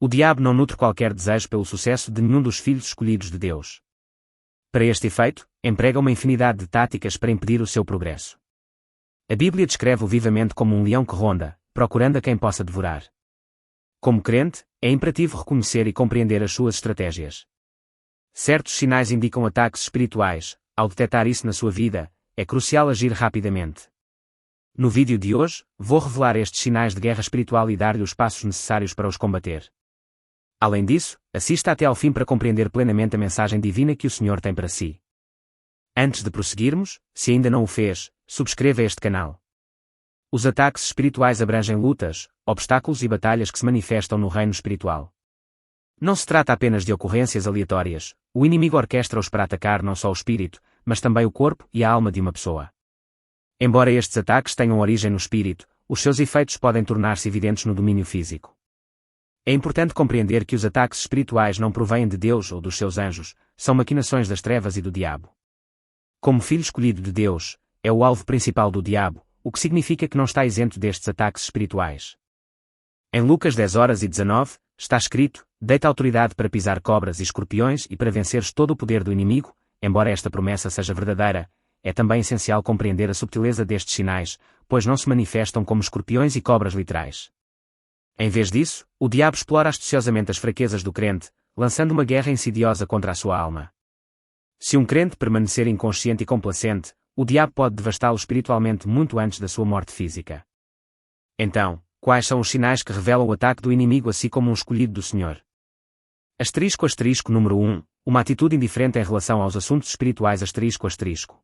O diabo não nutre qualquer desejo pelo sucesso de nenhum dos filhos escolhidos de Deus. Para este efeito, emprega uma infinidade de táticas para impedir o seu progresso. A Bíblia descreve-o vivamente como um leão que ronda, procurando a quem possa devorar. Como crente, é imperativo reconhecer e compreender as suas estratégias. Certos sinais indicam ataques espirituais. Ao detectar isso na sua vida, é crucial agir rapidamente. No vídeo de hoje, vou revelar estes sinais de guerra espiritual e dar-lhe os passos necessários para os combater. Além disso, assista até ao fim para compreender plenamente a mensagem divina que o Senhor tem para si. Antes de prosseguirmos, se ainda não o fez, subscreva este canal. Os ataques espirituais abrangem lutas, obstáculos e batalhas que se manifestam no reino espiritual. Não se trata apenas de ocorrências aleatórias, o inimigo orquestra-os para atacar não só o espírito, mas também o corpo e a alma de uma pessoa. Embora estes ataques tenham origem no espírito, os seus efeitos podem tornar-se evidentes no domínio físico. É importante compreender que os ataques espirituais não provêm de Deus ou dos seus anjos, são maquinações das trevas e do diabo. Como filho escolhido de Deus, é o alvo principal do diabo, o que significa que não está isento destes ataques espirituais. Em Lucas 10:19, está escrito: deita autoridade para pisar cobras e escorpiões e para venceres todo o poder do inimigo. Embora esta promessa seja verdadeira, é também essencial compreender a subtileza destes sinais, pois não se manifestam como escorpiões e cobras literais. Em vez disso, o diabo explora astuciosamente as fraquezas do crente, lançando uma guerra insidiosa contra a sua alma. Se um crente permanecer inconsciente e complacente, o diabo pode devastá-lo espiritualmente muito antes da sua morte física. Então, quais são os sinais que revelam o ataque do inimigo assim como um escolhido do Senhor? Asterisco número 1. Uma atitude indiferente em relação aos assuntos espirituais. Asterisco.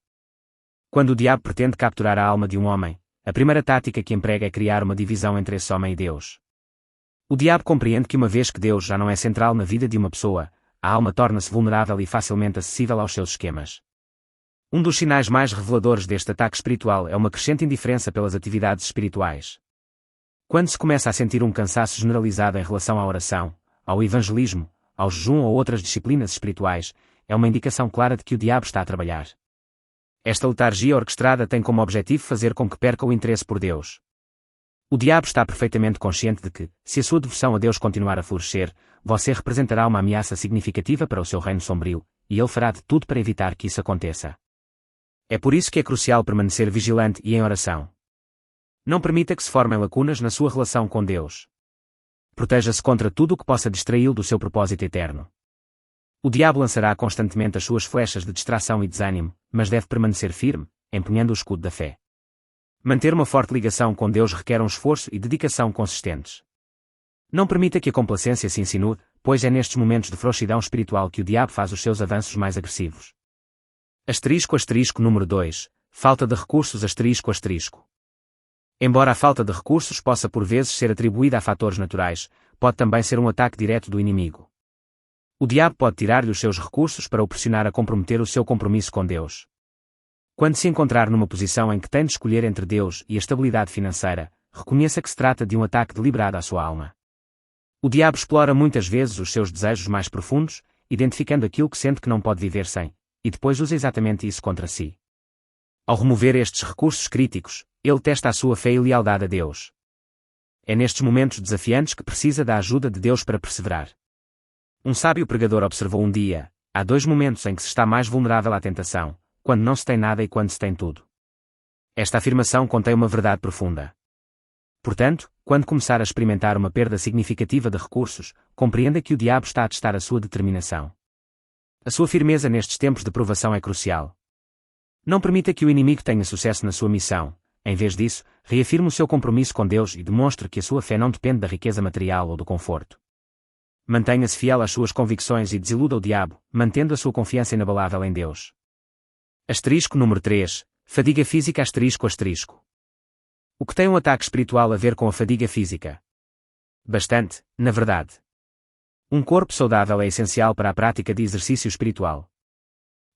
Quando o diabo pretende capturar a alma de um homem, a primeira tática que emprega é criar uma divisão entre esse homem e Deus. O diabo compreende que uma vez que Deus já não é central na vida de uma pessoa, a alma torna-se vulnerável e facilmente acessível aos seus esquemas. Um dos sinais mais reveladores deste ataque espiritual é uma crescente indiferença pelas atividades espirituais. Quando se começa a sentir um cansaço generalizado em relação à oração, ao evangelismo, ao jejum ou outras disciplinas espirituais, é uma indicação clara de que o diabo está a trabalhar. Esta letargia orquestrada tem como objetivo fazer com que perca o interesse por Deus. O diabo está perfeitamente consciente de que, se a sua devoção a Deus continuar a florescer, você representará uma ameaça significativa para o seu reino sombrio, e ele fará de tudo para evitar que isso aconteça. É por isso que é crucial permanecer vigilante e em oração. Não permita que se formem lacunas na sua relação com Deus. Proteja-se contra tudo o que possa distraí-lo do seu propósito eterno. O diabo lançará constantemente as suas flechas de distração e desânimo, mas deve permanecer firme, empunhando o escudo da fé. Manter uma forte ligação com Deus requer um esforço e dedicação consistentes. Não permita que a complacência se insinue, pois é nestes momentos de frouxidão espiritual que o diabo faz os seus avanços mais agressivos. Asterisco número 2. Falta de recursos. Embora a falta de recursos possa por vezes ser atribuída a fatores naturais, pode também ser um ataque direto do inimigo. O diabo pode tirar-lhe os seus recursos para o pressionar a comprometer o seu compromisso com Deus. Quando se encontrar numa posição em que tem de escolher entre Deus e a estabilidade financeira, reconheça que se trata de um ataque deliberado à sua alma. O diabo explora muitas vezes os seus desejos mais profundos, identificando aquilo que sente que não pode viver sem, e depois usa exatamente isso contra si. Ao remover estes recursos críticos, ele testa a sua fé e lealdade a Deus. É nestes momentos desafiantes que precisa da ajuda de Deus para perseverar. Um sábio pregador observou um dia: há dois momentos em que se está mais vulnerável à tentação, quando não se tem nada e quando se tem tudo. Esta afirmação contém uma verdade profunda. Portanto, quando começar a experimentar uma perda significativa de recursos, compreenda que o diabo está a testar a sua determinação. A sua firmeza nestes tempos de provação é crucial. Não permita que o inimigo tenha sucesso na sua missão. Em vez disso, reafirme o seu compromisso com Deus e demonstre que a sua fé não depende da riqueza material ou do conforto. Mantenha-se fiel às suas convicções e desiluda o diabo, mantendo a sua confiança inabalável em Deus. Número 3. Fadiga física. O que tem um ataque espiritual a ver com a fadiga física? Bastante, na verdade. Um corpo saudável é essencial para a prática de exercício espiritual.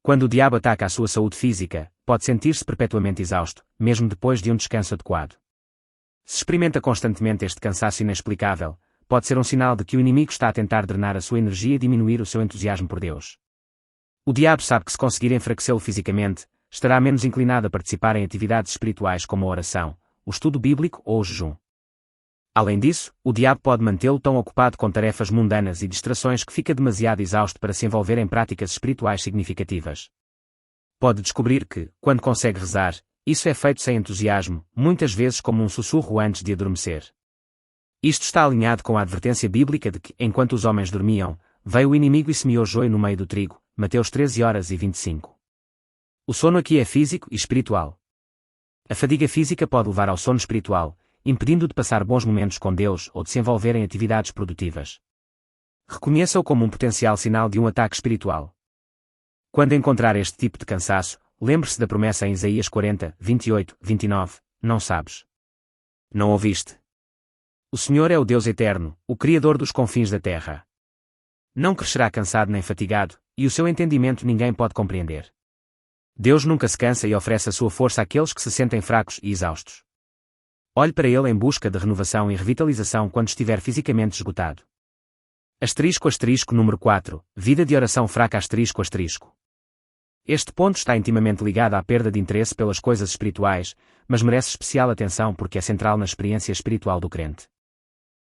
Quando o diabo ataca a sua saúde física, pode sentir-se perpetuamente exausto, mesmo depois de um descanso adequado. Se experimenta constantemente este cansaço inexplicável, pode ser um sinal de que o inimigo está a tentar drenar a sua energia e diminuir o seu entusiasmo por Deus. O diabo sabe que se conseguir enfraquecê-lo fisicamente, estará menos inclinado a participar em atividades espirituais como a oração, o estudo bíblico ou o jejum. Além disso, o diabo pode mantê-lo tão ocupado com tarefas mundanas e distrações que fica demasiado exausto para se envolver em práticas espirituais significativas. Pode descobrir que, quando consegue rezar, isso é feito sem entusiasmo, muitas vezes como um sussurro antes de adormecer. Isto está alinhado com a advertência bíblica de que, enquanto os homens dormiam, veio o inimigo e semeou joio no meio do trigo, Mateus 13h25. O sono aqui é físico e espiritual. A fadiga física pode levar ao sono espiritual, impedindo de passar bons momentos com Deus ou de se envolver em atividades produtivas. Reconheça-o como um potencial sinal de um ataque espiritual. Quando encontrar este tipo de cansaço, lembre-se da promessa em Isaías 40, 28, 29, não sabes. Não ouviste. O Senhor é o Deus eterno, o Criador dos confins da terra. Não crescerá cansado nem fatigado, e o seu entendimento ninguém pode compreender. Deus nunca se cansa e oferece a sua força àqueles que se sentem fracos e exaustos. Olhe para ele em busca de renovação e revitalização quando estiver fisicamente esgotado. Número 4, vida de oração fraca ***. Este ponto está intimamente ligado à perda de interesse pelas coisas espirituais, mas merece especial atenção porque é central na experiência espiritual do crente.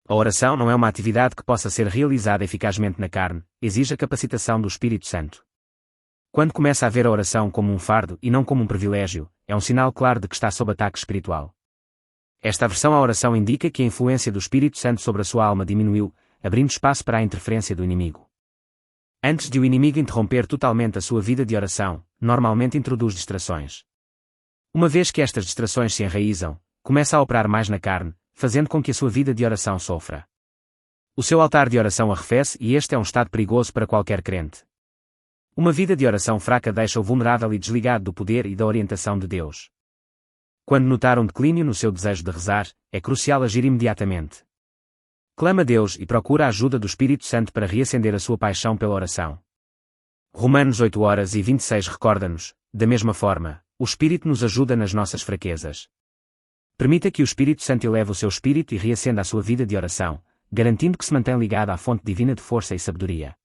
A oração não é uma atividade que possa ser realizada eficazmente na carne, exige a capacitação do Espírito Santo. Quando começa a ver a oração como um fardo e não como um privilégio, é um sinal claro de que está sob ataque espiritual. Esta aversão à oração indica que a influência do Espírito Santo sobre a sua alma diminuiu, abrindo espaço para a interferência do inimigo. Antes de o inimigo interromper totalmente a sua vida de oração, normalmente introduz distrações. Uma vez que estas distrações se enraizam, começa a operar mais na carne, fazendo com que a sua vida de oração sofra. O seu altar de oração arrefece e este é um estado perigoso para qualquer crente. Uma vida de oração fraca deixa-o vulnerável e desligado do poder e da orientação de Deus. Quando notar um declínio no seu desejo de rezar, é crucial agir imediatamente. Clama a Deus e procura a ajuda do Espírito Santo para reacender a sua paixão pela oração. Romanos 8h26 recorda-nos, da mesma forma, o Espírito nos ajuda nas nossas fraquezas. Permita que o Espírito Santo eleve o seu espírito e reacenda a sua vida de oração, garantindo que se mantém ligado à fonte divina de força e sabedoria.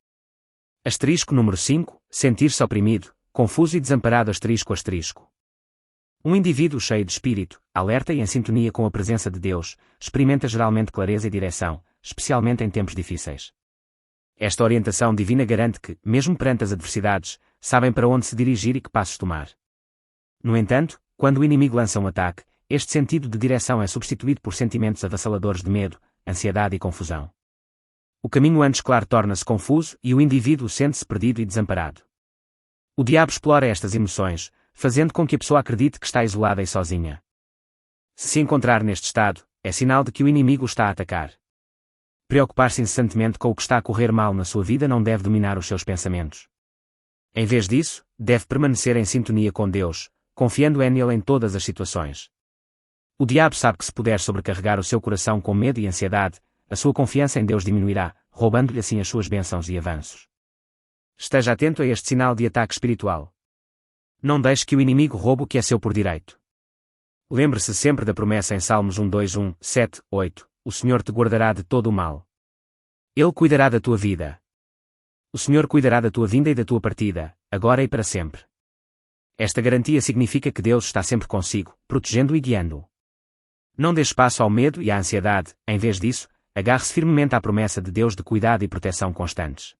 Número 5, sentir-se oprimido, confuso e desamparado ***. Um indivíduo cheio de espírito, alerta e em sintonia com a presença de Deus, experimenta geralmente clareza e direção, especialmente em tempos difíceis. Esta orientação divina garante que, mesmo perante as adversidades, sabem para onde se dirigir e que passos tomar. No entanto, quando o inimigo lança um ataque, este sentido de direção é substituído por sentimentos avassaladores de medo, ansiedade e confusão. O caminho antes claro torna-se confuso e o indivíduo sente-se perdido e desamparado. O diabo explora estas emoções, fazendo com que a pessoa acredite que está isolada e sozinha. Se encontrar neste estado, é sinal de que o inimigo está a atacar. Preocupar-se incessantemente com o que está a correr mal na sua vida não deve dominar os seus pensamentos. Em vez disso, deve permanecer em sintonia com Deus, confiando nele em todas as situações. O diabo sabe que se puder sobrecarregar o seu coração com medo e ansiedade, a sua confiança em Deus diminuirá, roubando-lhe assim as suas bênçãos e avanços. Esteja atento a este sinal de ataque espiritual. Não deixe que o inimigo roube o que é seu por direito. Lembre-se sempre da promessa em Salmos 1:2, 7, 8, o Senhor te guardará de todo o mal. Ele cuidará da tua vida. O Senhor cuidará da tua vinda e da tua partida, agora e para sempre. Esta garantia significa que Deus está sempre consigo, protegendo-o e guiando-o. Não dê espaço ao medo e à ansiedade, em vez disso, agarre-se firmemente à promessa de Deus de cuidado e proteção constantes.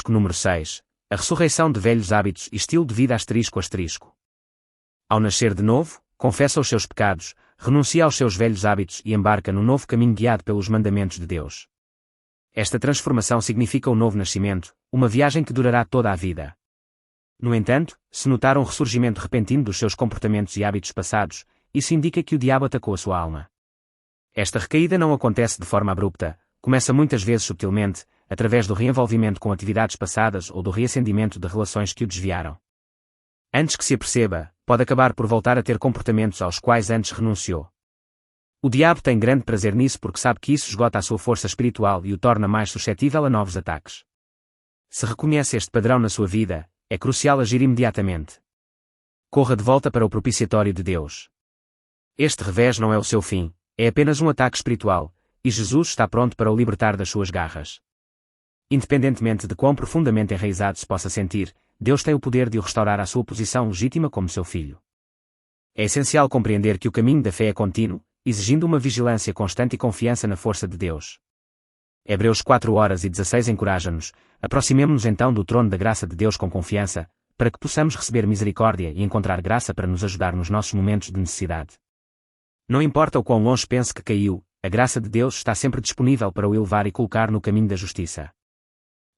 Número 6. A ressurreição de velhos hábitos e estilo de vida ***. Ao nascer de novo, confessa os seus pecados, renuncia aos seus velhos hábitos e embarca no novo caminho guiado pelos mandamentos de Deus. Esta transformação significa o novo nascimento, uma viagem que durará toda a vida. No entanto, se notar um ressurgimento repentino dos seus comportamentos e hábitos passados, isso indica que o diabo atacou a sua alma. Esta recaída não acontece de forma abrupta, começa muitas vezes subtilmente, através do reenvolvimento com atividades passadas ou do reacendimento de relações que o desviaram. Antes que se aperceba, pode acabar por voltar a ter comportamentos aos quais antes renunciou. O diabo tem grande prazer nisso porque sabe que isso esgota a sua força espiritual e o torna mais suscetível a novos ataques. Se reconhece este padrão na sua vida, é crucial agir imediatamente. Corra de volta para o propiciatório de Deus. Este revés não é o seu fim, é apenas um ataque espiritual, e Jesus está pronto para o libertar das suas garras. Independentemente de quão profundamente enraizado se possa sentir, Deus tem o poder de o restaurar à sua posição legítima como seu filho. É essencial compreender que o caminho da fé é contínuo, exigindo uma vigilância constante e confiança na força de Deus. Hebreus 4:16 encoraja-nos: aproximemo-nos então do trono da graça de Deus com confiança, para que possamos receber misericórdia e encontrar graça para nos ajudar nos nossos momentos de necessidade. Não importa o quão longe pense que caiu, a graça de Deus está sempre disponível para o elevar e colocar no caminho da justiça.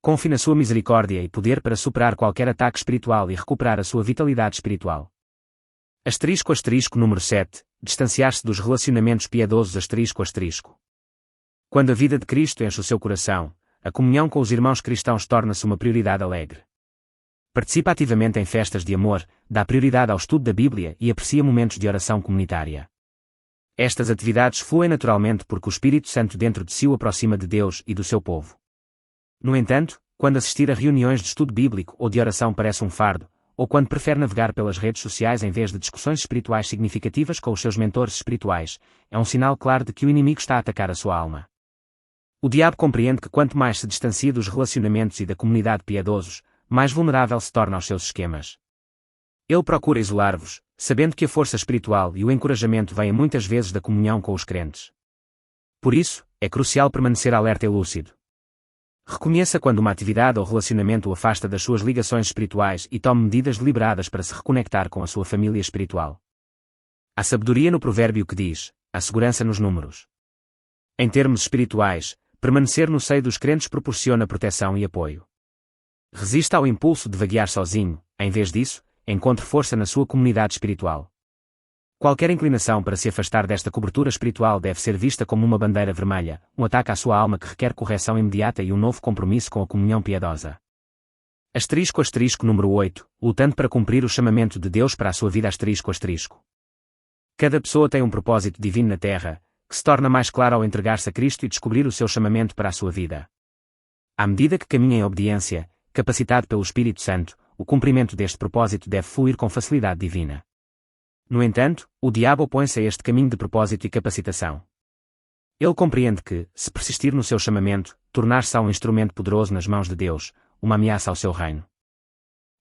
Confie na sua misericórdia e poder para superar qualquer ataque espiritual e recuperar a sua vitalidade espiritual. Número 7. Distanciar-se dos relacionamentos piedosos. Quando a vida de Cristo enche o seu coração, a comunhão com os irmãos cristãos torna-se uma prioridade alegre. Participa ativamente em festas de amor, dá prioridade ao estudo da Bíblia e aprecia momentos de oração comunitária. Estas atividades fluem naturalmente porque o Espírito Santo dentro de si o aproxima de Deus e do seu povo. No entanto, quando assistir a reuniões de estudo bíblico ou de oração parece um fardo, ou quando prefere navegar pelas redes sociais em vez de discussões espirituais significativas com os seus mentores espirituais, é um sinal claro de que o inimigo está a atacar a sua alma. O diabo compreende que quanto mais se distancia dos relacionamentos e da comunidade piedosos, mais vulnerável se torna aos seus esquemas. Ele procura isolar-vos, sabendo que a força espiritual e o encorajamento vêm muitas vezes da comunhão com os crentes. Por isso, é crucial permanecer alerta e lúcido. Reconheça quando uma atividade ou relacionamento o afasta das suas ligações espirituais e tome medidas deliberadas para se reconectar com a sua família espiritual. Há sabedoria no provérbio que diz: há segurança nos números. Em termos espirituais, permanecer no seio dos crentes proporciona proteção e apoio. Resista ao impulso de vaguear sozinho, em vez disso, encontre força na sua comunidade espiritual. Qualquer inclinação para se afastar desta cobertura espiritual deve ser vista como uma bandeira vermelha, um ataque à sua alma que requer correção imediata e um novo compromisso com a comunhão piedosa. Número 8. Lutando para cumprir o chamamento de Deus para a sua vida. Cada pessoa tem um propósito divino na Terra, que se torna mais claro ao entregar-se a Cristo e descobrir o seu chamamento para a sua vida. À medida que caminha em obediência, capacitado pelo Espírito Santo, o cumprimento deste propósito deve fluir com facilidade divina. No entanto, o diabo opõe-se a este caminho de propósito e capacitação. Ele compreende que, se persistir no seu chamamento, tornar-se-á um instrumento poderoso nas mãos de Deus, uma ameaça ao seu reino.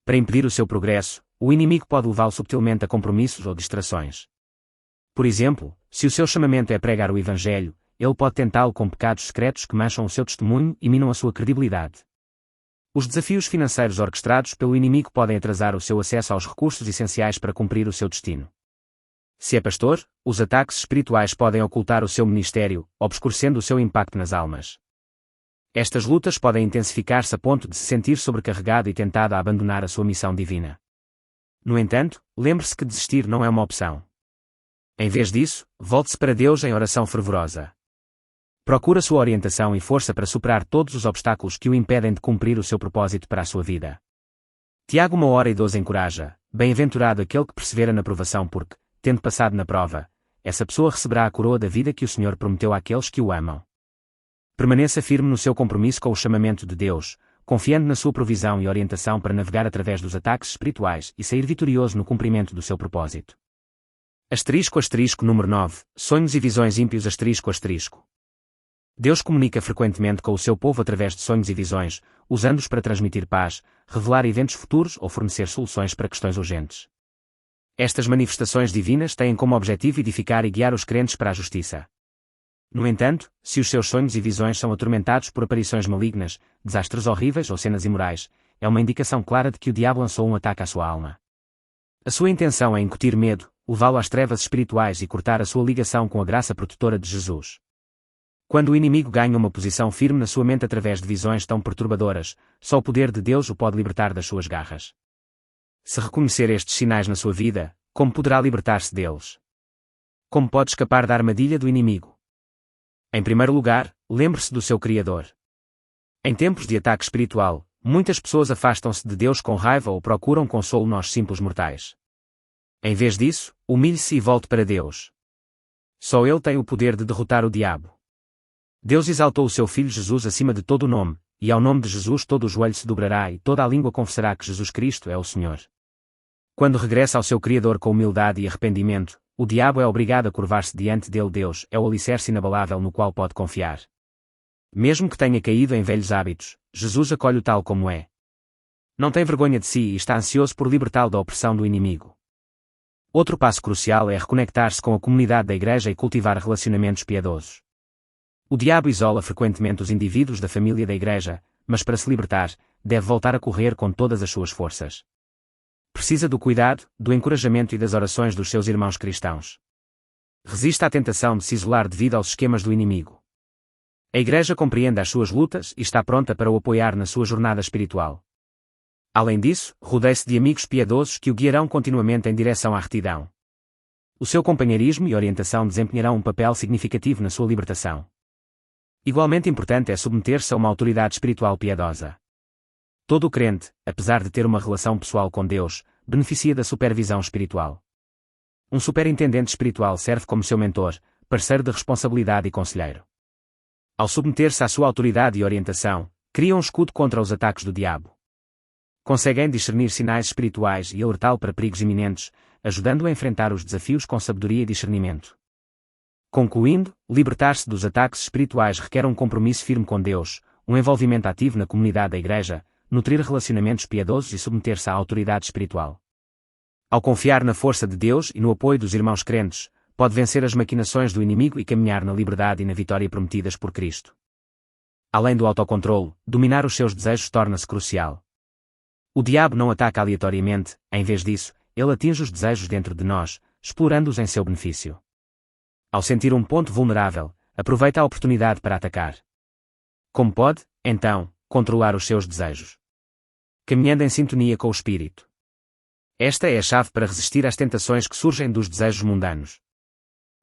Para impedir o seu progresso, o inimigo pode levá-lo subtilmente a compromissos ou distrações. Por exemplo, se o seu chamamento é pregar o Evangelho, ele pode tentá-lo com pecados secretos que mancham o seu testemunho e minam a sua credibilidade. Os desafios financeiros orquestrados pelo inimigo podem atrasar o seu acesso aos recursos essenciais para cumprir o seu destino. Se é pastor, os ataques espirituais podem ocultar o seu ministério, obscurecendo o seu impacto nas almas. Estas lutas podem intensificar-se a ponto de se sentir sobrecarregado e tentado a abandonar a sua missão divina. No entanto, lembre-se que desistir não é uma opção. Em vez disso, volte-se para Deus em oração fervorosa. Procure a sua orientação e força para superar todos os obstáculos que o impedem de cumprir o seu propósito para a sua vida. Tiago 1:12 encoraja: bem-aventurado aquele que persevera na provação porque, tendo passado na prova, essa pessoa receberá a coroa da vida que o Senhor prometeu àqueles que o amam. Permaneça firme no seu compromisso com o chamamento de Deus, confiando na sua provisão e orientação para navegar através dos ataques espirituais e sair vitorioso no cumprimento do seu propósito. Número 9. Sonhos e visões ímpios. Deus comunica frequentemente com o seu povo através de sonhos e visões, usando-os para transmitir paz, revelar eventos futuros ou fornecer soluções para questões urgentes. Estas manifestações divinas têm como objetivo edificar e guiar os crentes para a justiça. No entanto, se os seus sonhos e visões são atormentados por aparições malignas, desastres horríveis ou cenas imorais, é uma indicação clara de que o diabo lançou um ataque à sua alma. A sua intenção é incutir medo, levá-lo às trevas espirituais e cortar a sua ligação com a graça protetora de Jesus. Quando o inimigo ganha uma posição firme na sua mente através de visões tão perturbadoras, só o poder de Deus o pode libertar das suas garras. Se reconhecer estes sinais na sua vida, como poderá libertar-se deles? Como pode escapar da armadilha do inimigo? Em primeiro lugar, lembre-se do seu Criador. Em tempos de ataque espiritual, muitas pessoas afastam-se de Deus com raiva ou procuram consolo nós simples mortais. Em vez disso, humilhe-se e volte para Deus. Só Ele tem o poder de derrotar o diabo. Deus exaltou o seu Filho Jesus acima de todo o nome, e ao nome de Jesus todo o joelho se dobrará e toda a língua confessará que Jesus Cristo é o Senhor. Quando regressa ao seu Criador com humildade e arrependimento, o diabo é obrigado a curvar-se diante dele. Deus é o alicerce inabalável no qual pode confiar. Mesmo que tenha caído em velhos hábitos, Jesus acolhe-o tal como é. Não tem vergonha de si e está ansioso por libertá-lo da opressão do inimigo. Outro passo crucial é reconectar-se com a comunidade da igreja e cultivar relacionamentos piedosos. O diabo isola frequentemente os indivíduos da família da igreja, mas para se libertar, deve voltar a correr com todas as suas forças. Precisa do cuidado, do encorajamento e das orações dos seus irmãos cristãos. Resista à tentação de se isolar devido aos esquemas do inimigo. A igreja compreende as suas lutas e está pronta para o apoiar na sua jornada espiritual. Além disso, rodeie-se de amigos piedosos que o guiarão continuamente em direção à retidão. O seu companheirismo e orientação desempenharão um papel significativo na sua libertação. Igualmente importante é submeter-se a uma autoridade espiritual piedosa. Todo crente, apesar de ter uma relação pessoal com Deus, beneficia da supervisão espiritual. Um superintendente espiritual serve como seu mentor, parceiro de responsabilidade e conselheiro. Ao submeter-se à sua autoridade e orientação, cria um escudo contra os ataques do diabo. Conseguem discernir sinais espirituais e alertá-lo para perigos iminentes, ajudando-o a enfrentar os desafios com sabedoria e discernimento. Concluindo, libertar-se dos ataques espirituais requer um compromisso firme com Deus, um envolvimento ativo na comunidade da igreja, nutrir relacionamentos piedosos e submeter-se à autoridade espiritual. Ao confiar na força de Deus e no apoio dos irmãos crentes, pode vencer as maquinações do inimigo e caminhar na liberdade e na vitória prometidas por Cristo. Além do autocontrole, dominar os seus desejos torna-se crucial. O diabo não ataca aleatoriamente, em vez disso, ele atinge os desejos dentro de nós, explorando-os em seu benefício. Ao sentir um ponto vulnerável, aproveita a oportunidade para atacar. Como pode, então, controlar os seus desejos? Caminhando em sintonia com o Espírito. Esta é a chave para resistir às tentações que surgem dos desejos mundanos.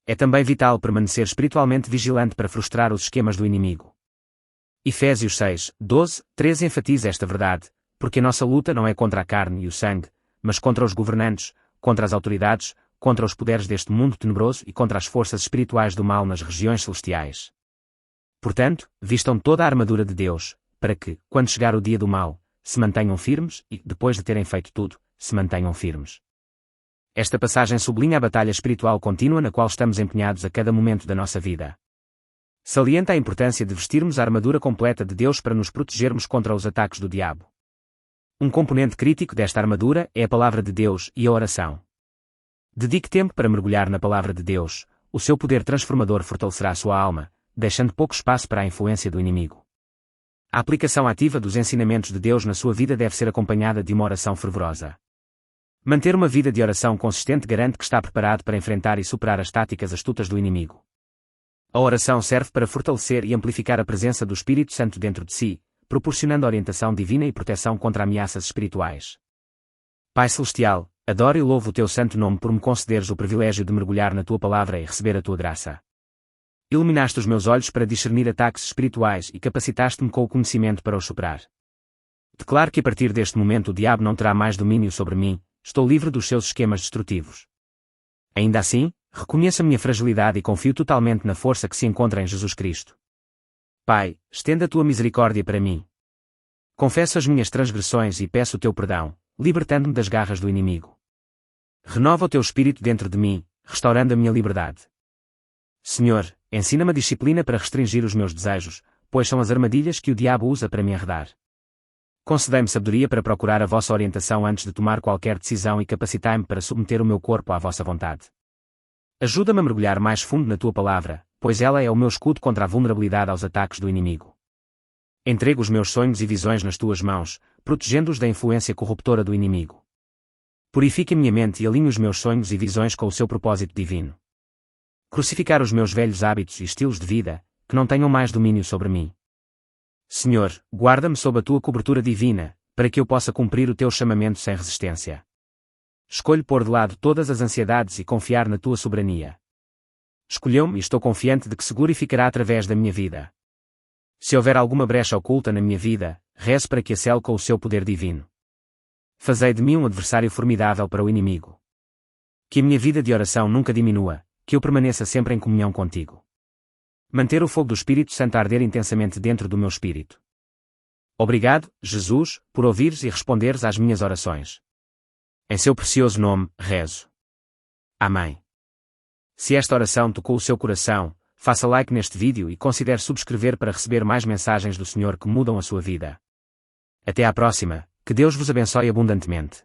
É também vital permanecer espiritualmente vigilante para frustrar os esquemas do inimigo. Efésios 6, 12, 13 enfatiza esta verdade, porque a nossa luta não é contra a carne e o sangue, mas contra os governantes, contra as autoridades, contra os poderes deste mundo tenebroso e contra as forças espirituais do mal nas regiões celestiais. Portanto, vistam toda a armadura de Deus, para que, quando chegar o dia do mal, se mantenham firmes e, depois de terem feito tudo, se mantenham firmes. Esta passagem sublinha a batalha espiritual contínua na qual estamos empenhados a cada momento da nossa vida. Salienta a importância de vestirmos a armadura completa de Deus para nos protegermos contra os ataques do diabo. Um componente crítico desta armadura é a palavra de Deus e a oração. Dedique tempo para mergulhar na palavra de Deus, o seu poder transformador fortalecerá a sua alma, deixando pouco espaço para a influência do inimigo. A aplicação ativa dos ensinamentos de Deus na sua vida deve ser acompanhada de uma oração fervorosa. Manter uma vida de oração consistente garante que está preparado para enfrentar e superar as táticas astutas do inimigo. A oração serve para fortalecer e amplificar a presença do Espírito Santo dentro de si, proporcionando orientação divina e proteção contra ameaças espirituais. Pai Celestial, adoro e louvo o teu santo nome por me concederes o privilégio de mergulhar na tua palavra e receber a tua graça. Iluminaste os meus olhos para discernir ataques espirituais e capacitaste-me com o conhecimento para os superar. Declaro que a partir deste momento o diabo não terá mais domínio sobre mim, estou livre dos seus esquemas destrutivos. Ainda assim, reconheço a minha fragilidade e confio totalmente na força que se encontra em Jesus Cristo. Pai, estenda a tua misericórdia para mim. Confesso as minhas transgressões e peço o teu perdão, libertando-me das garras do inimigo. Renova o teu espírito dentro de mim, restaurando a minha liberdade. Senhor, ensina-me a disciplina para restringir os meus desejos, pois são as armadilhas que o diabo usa para me arredar. Concedei-me sabedoria para procurar a vossa orientação antes de tomar qualquer decisão e capacitai-me para submeter o meu corpo à vossa vontade. Ajuda-me a mergulhar mais fundo na tua palavra, pois ela é o meu escudo contra a vulnerabilidade aos ataques do inimigo. Entrego os meus sonhos e visões nas tuas mãos, protegendo-os da influência corruptora do inimigo. Purifique a minha mente e alinhe os meus sonhos e visões com o seu propósito divino. Crucificar os meus velhos hábitos e estilos de vida, que não tenham mais domínio sobre mim. Senhor, guarda-me sob a tua cobertura divina, para que eu possa cumprir o teu chamamento sem resistência. Escolho pôr de lado todas as ansiedades e confiar na tua soberania. Escolheu-me e estou confiante de que se glorificará através da minha vida. Se houver alguma brecha oculta na minha vida, rezo para que a cele com o seu poder divino. Fazei de mim um adversário formidável para o inimigo. Que a minha vida de oração nunca diminua, que eu permaneça sempre em comunhão contigo. Manter o fogo do Espírito Santo a arder intensamente dentro do meu espírito. Obrigado, Jesus, por ouvires e responderes às minhas orações. Em seu precioso nome, rezo. Amém. Se esta oração tocou o seu coração, faça like neste vídeo e considere subscrever para receber mais mensagens do Senhor que mudam a sua vida. Até à próxima, que Deus vos abençoe abundantemente.